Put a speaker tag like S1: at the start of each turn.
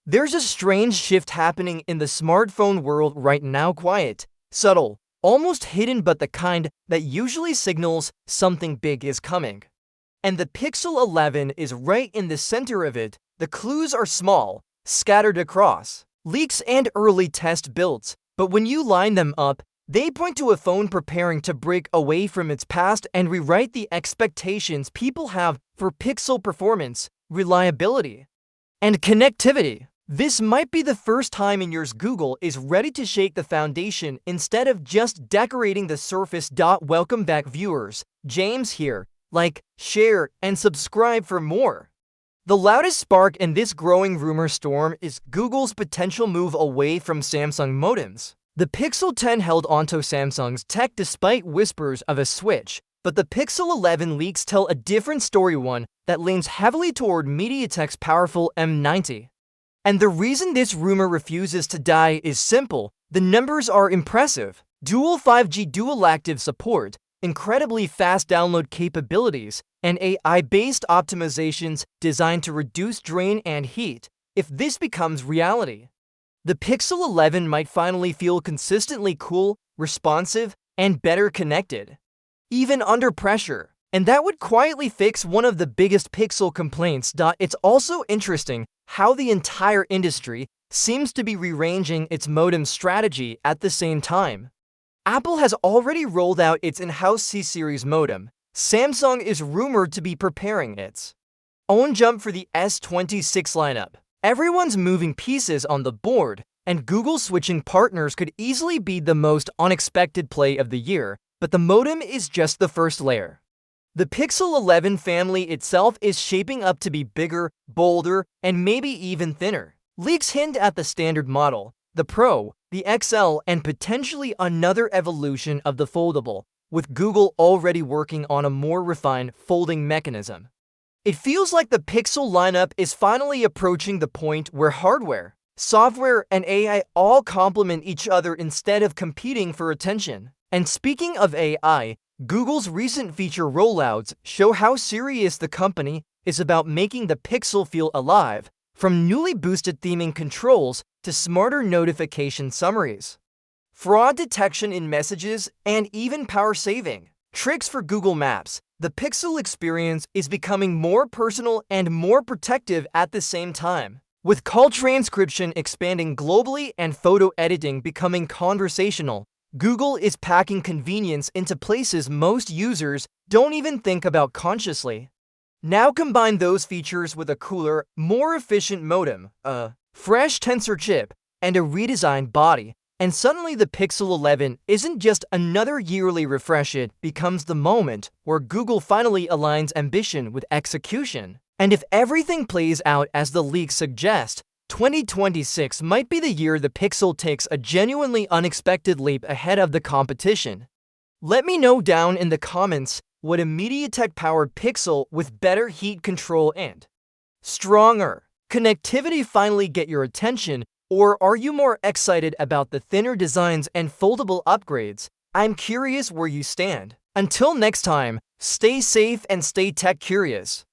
S1: There's a strange shift happening in the smartphone world right now, quiet, subtle, almost hidden, but the kind that usually signals something big is coming. And the Pixel 11 is right in the center of it. The clues are small, scattered across leaks and early test builds, but when you line them up, they point to a phone preparing to break away from its past and rewrite the expectations people have for Pixel performance, reliability, and connectivity. This might be the first time in years Google is ready to shake the foundation instead of just decorating the surface. Welcome back, viewers. James here. Like, share, and subscribe for more. The loudest spark in this growing rumor storm is Google's potential move away from Samsung modems. The Pixel 10 held onto Samsung's tech despite whispers of a switch, but the Pixel 11 leaks tell a different story, one that leans heavily toward MediaTek's powerful M90. And the reason this rumor refuses to die is simple. The numbers are impressive. Dual 5G dual active support, incredibly fast download capabilities, and AI-based optimizations designed to reduce drain and heat. If this becomes reality, the Pixel 11 might finally feel consistently cool, responsive, and better connected, even under pressure. And that would quietly fix one of the biggest Pixel complaints. It's also interesting how the entire industry seems to be rearranging its modem strategy at the same time. Apple has already rolled out its in-house C-series modem. Samsung is rumored to be preparing its own jump for the S26 lineup. Everyone's moving pieces on the board, and Google switching partners could easily be the most unexpected play of the year, but the modem is just the first layer. The Pixel 11 family itself is shaping up to be bigger, bolder, and maybe even thinner. Leaks hint at the standard model, the Pro, the XL, and potentially another evolution of the foldable, with Google already working on a more refined folding mechanism. It feels like the Pixel lineup is finally approaching the point where hardware, software, and AI all complement each other instead of competing for attention. And speaking of AI, Google's recent feature rollouts show how serious the company is about making the Pixel feel alive, from newly boosted theming controls to smarter notification summaries, fraud detection in messages, and even power saving tricks for Google Maps. The Pixel experience is becoming more personal and more protective at the same time. With call transcription expanding globally and photo editing becoming conversational, Google is packing convenience into places most users don't even think about consciously. Now combine those features with a cooler, more efficient modem, a fresh tensor chip, and a redesigned body, and suddenly the Pixel 11 isn't just another yearly refresh. It becomes the moment where Google finally aligns ambition with execution. And if everything plays out as the leaks suggest, 2026 might be the year the Pixel takes a genuinely unexpected leap ahead of the competition. Let me know down in the comments, would a MediaTek-powered Pixel with better heat control and stronger connectivity finally get your attention, or are you more excited about the thinner designs and foldable upgrades? I'm curious where you stand. Until next time, stay safe and stay tech curious.